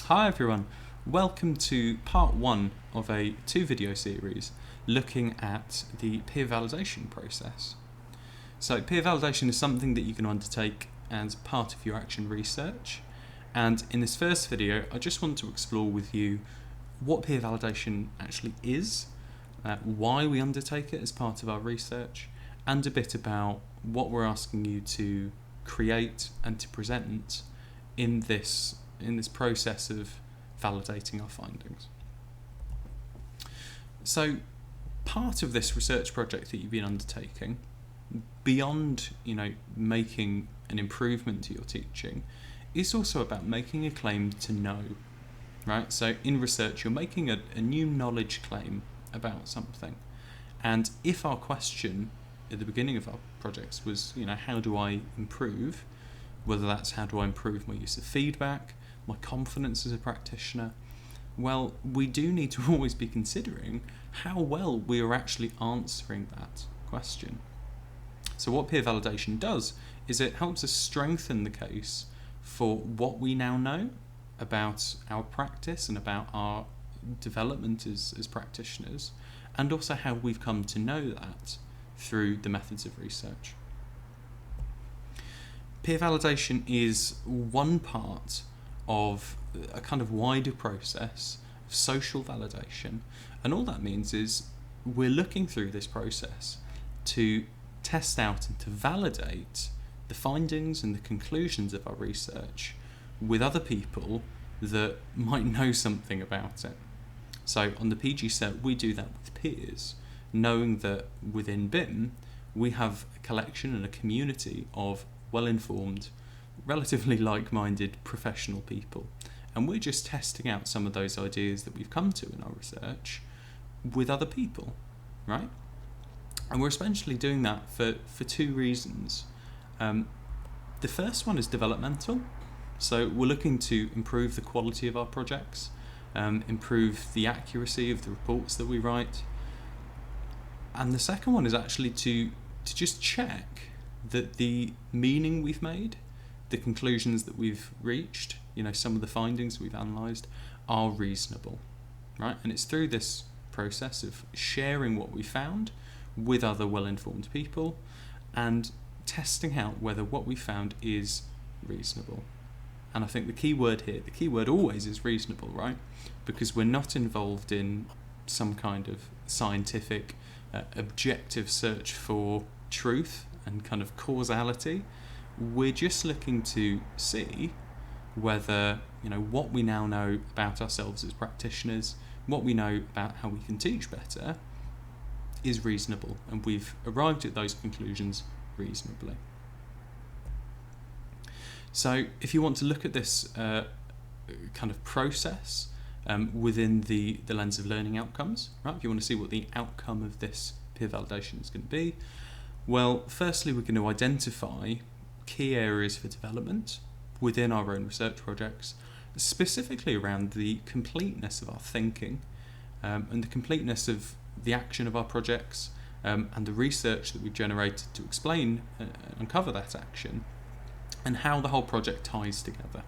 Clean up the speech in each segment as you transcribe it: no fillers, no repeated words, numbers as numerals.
Hi everyone, welcome to part one of a 2-video series looking at the peer validation process. So peer validation is something that you can undertake as part of your action research, and in this first video I just want to explore with you what peer validation actually is, why we undertake it as part of our research, and a bit about what we're asking you to create and to present in this process of validating our findings. So part of this research project that you've been undertaking, beyond making an improvement to your teaching, is also about making a claim to know, right? So in research you're making a new knowledge claim about something, and if our question at the beginning of our projects was how do I improve, whether that's how do I improve my use of feedback, my confidence as a practitioner, well, we do need to always be considering how well we are actually answering that question. So what peer validation does is it helps us strengthen the case for what we now know about our practice and about our development as practitioners, and also how we've come to know that through the methods of research. Peer validation is one part of a kind of wider process of social validation, and all that means is we're looking through this process to test out and to validate the findings and the conclusions of our research with other people that might know something about it. So on the PG set we do that with peers, knowing that within BIM we have a collection and a community of well-informed, relatively like-minded professional people, and we're just testing out some of those ideas that we've come to in our research with other people, right? And we're essentially doing that for two reasons. The first one is developmental, so we're looking to improve the quality of our projects, improve the accuracy of the reports that we write, and the second one is actually to just check that the meaning we've made, the conclusions that we've reached, some of the findings we've analysed are reasonable, right? And it's through this process of sharing what we found with other well-informed people and testing out whether what we found is reasonable. And I think the key word here, the key word always is reasonable, right? Because we're not involved in some kind of scientific, objective search for truth and kind of causality. We're just looking to see whether what we now know about ourselves as practitioners, what we know about how we can teach better, is reasonable, and we've arrived at those conclusions reasonably. So if you want to look at this kind of process within the lens of learning outcomes, right? If you want to see what the outcome of this peer validation is going to be, well, firstly we're going to identify key areas for development within our own research projects, specifically around the completeness of our thinking and the completeness of the action of our projects and the research that we've generated to explain and uncover that action, and how the whole project ties together.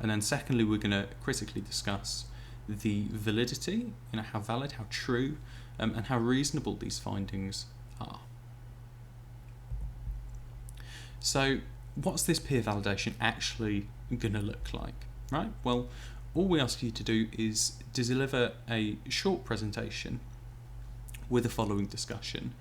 And then secondly, we're going to critically discuss the validity, how valid, how true, and how reasonable these findings are. So what's this peer validation actually going to look like, right? Well, all we ask you to do is to deliver a short presentation with the following discussion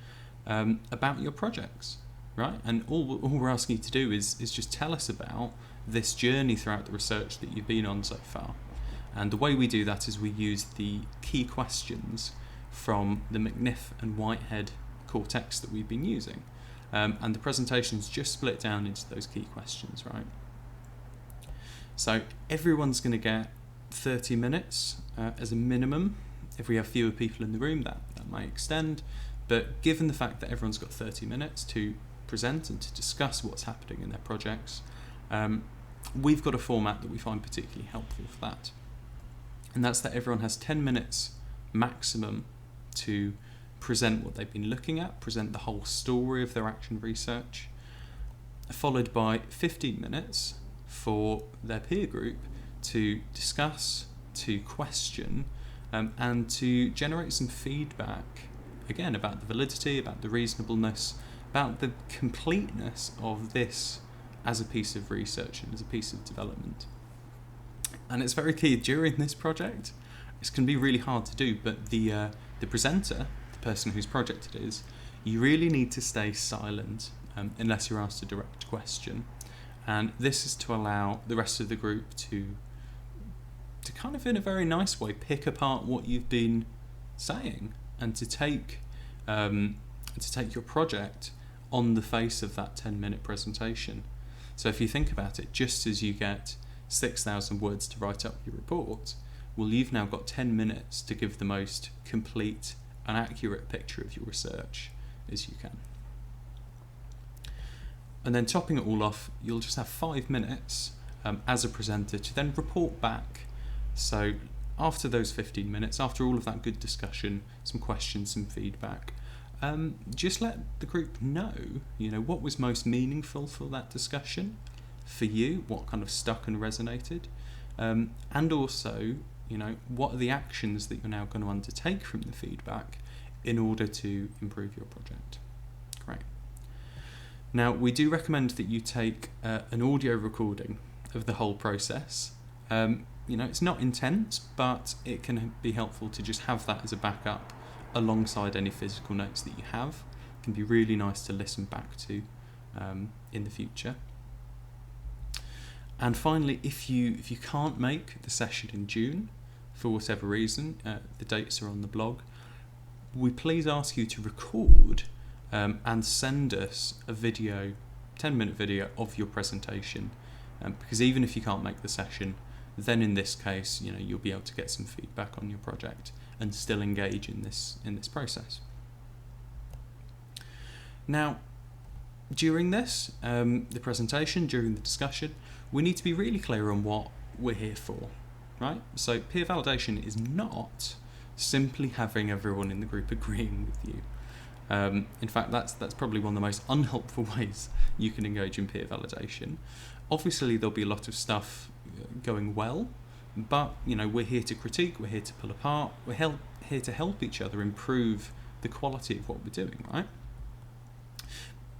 about your projects, right? And all we're asking you to do is just tell us about this journey throughout the research that you've been on so far. And the way we do that is we use the key questions from the McNiff and Whitehead core text that we've been using. And the presentation's just split down into those key questions, right? So everyone's going to get 30 minutes as a minimum. If we have fewer people in the room, that might extend. But given the fact that everyone's got 30 minutes to present and to discuss what's happening in their projects, we've got a format that we find particularly helpful for that. And that's that everyone has 10 minutes maximum to present what they've been looking at, present the whole story of their action research, followed by 15 minutes for their peer group to discuss, to question, and to generate some feedback, again, about the validity, about the reasonableness, about the completeness of this as a piece of research and as a piece of development. And it's very key during this project. This can be really hard to do, but the presenter, the person whose project it is, you really need to stay silent unless you're asked a direct question. And this is to allow the rest of the group to kind of, in a very nice way, pick apart what you've been saying, and to take your project on the face of that 10-minute presentation. So if you think about it, just as you get 6,000 words to write up your report, well, you've now got 10 minutes to give the most complete and accurate picture of your research as you can. And then topping it all off, you'll just have 5 minutes as a presenter to then report back. So after those 15 minutes, after all of that good discussion, some questions, some feedback, just let the group know, what was most meaningful for that discussion for you, what kind of stuck and resonated, and also, what are the actions that you're now going to undertake from the feedback in order to improve your project. Great. Now, we do recommend that you take an audio recording of the whole process. It's not intense, but it can be helpful to just have that as a backup alongside any physical notes that you have. It can be really nice to listen back to in the future. And finally, if you can't make the session in June for whatever reason, the dates are on the blog, we please ask you to record and send us a video, 10-minute video of your presentation, because even if you can't make the session, then in this case, you'll be able to get some feedback on your project and still engage in this process. Now, during this, the presentation, during the discussion, we need to be really clear on what we're here for, right? So peer validation is not simply having everyone in the group agreeing with you. In fact, that's probably one of the most unhelpful ways you can engage in peer validation. Obviously, there'll be a lot of stuff going well, but we're here to critique, we're here to pull apart, we're here to help each other improve the quality of what we're doing, right?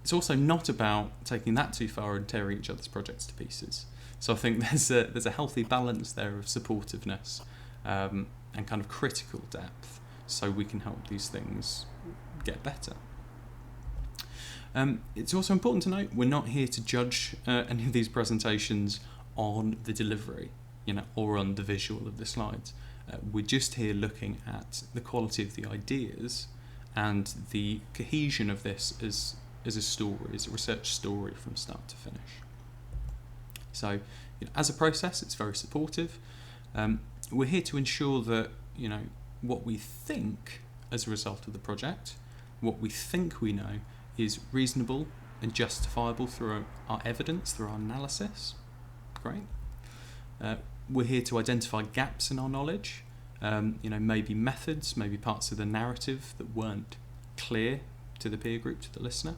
It's also not about taking that too far and tearing each other's projects to pieces. So I think there's a healthy balance there of supportiveness and kind of critical depth, so we can help these things get better. It's also important to note we're not here to judge any of these presentations on the delivery, or on the visual of the slides. We're just here looking at the quality of the ideas and the cohesion of this as a story, as a research story from start to finish. So, as a process, it's very supportive. We're here to ensure that, what we think as a result of the project, what we think we know, is reasonable and justifiable through our evidence, through our analysis. Great. We're here to identify gaps in our knowledge, maybe methods, maybe parts of the narrative that weren't clear to the peer group, to the listener.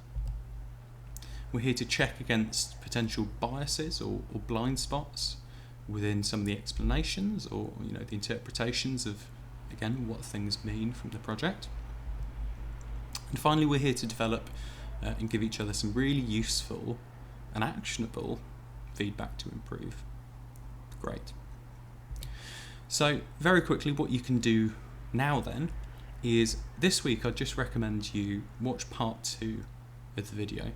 We're here to check against potential biases or blind spots within some of the explanations or the interpretations of, again, what things mean from the project. And finally, we're here to develop and give each other some really useful and actionable feedback to improve. Great. So very quickly, what you can do now then is this week I'd just recommend you watch part 2 of the video.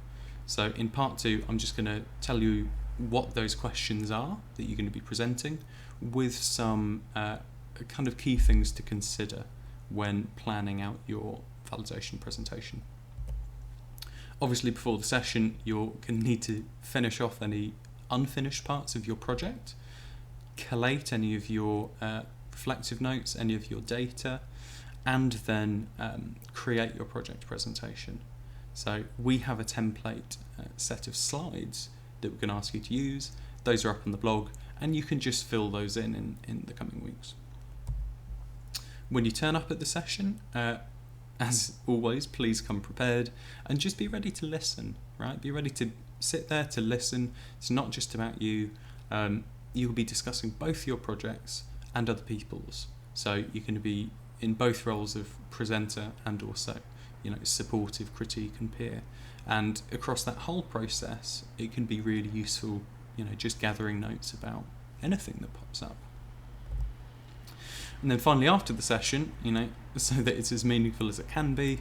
So in part 2, I'm just going to tell you what those questions are that you're going to be presenting, with some kind of key things to consider when planning out your validation presentation. Obviously, before the session, you're going to need to finish off any unfinished parts of your project, collate any of your reflective notes, any of your data, and then create your project presentation. So we have a template set of slides that we're going to ask you to use. Those are up on the blog, and you can just fill those in the coming weeks. When you turn up at the session, as always, please come prepared and just be ready to listen, right? Be ready to sit there to listen. It's not just about you. you'll be discussing both your projects and other people's. So you're going to be in both roles of presenter and also, supportive, critique and peer. And across that whole process, it can be really useful, just gathering notes about anything that pops up. And then finally, after the session, so that it's as meaningful as it can be,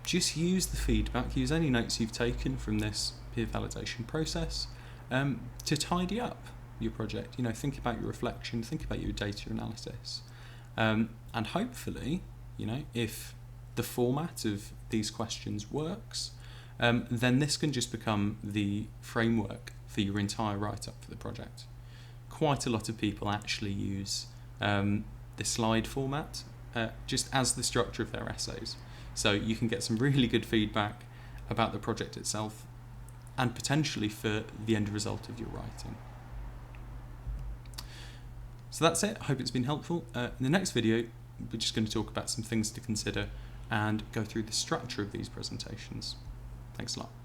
just use the feedback, use any notes you've taken from this peer validation process to tidy up your project. Think about your reflection, think about your data analysis. And hopefully, if the format of these questions works, then this can just become the framework for your entire write-up for the project. Quite a lot of people actually use the slide format just as the structure of their essays. So you can get some really good feedback about the project itself and potentially for the end result of your writing. So that's it. I hope it's been helpful. In the next video, we're just going to talk about some things to consider and go through the structure of these presentations. Thanks a lot.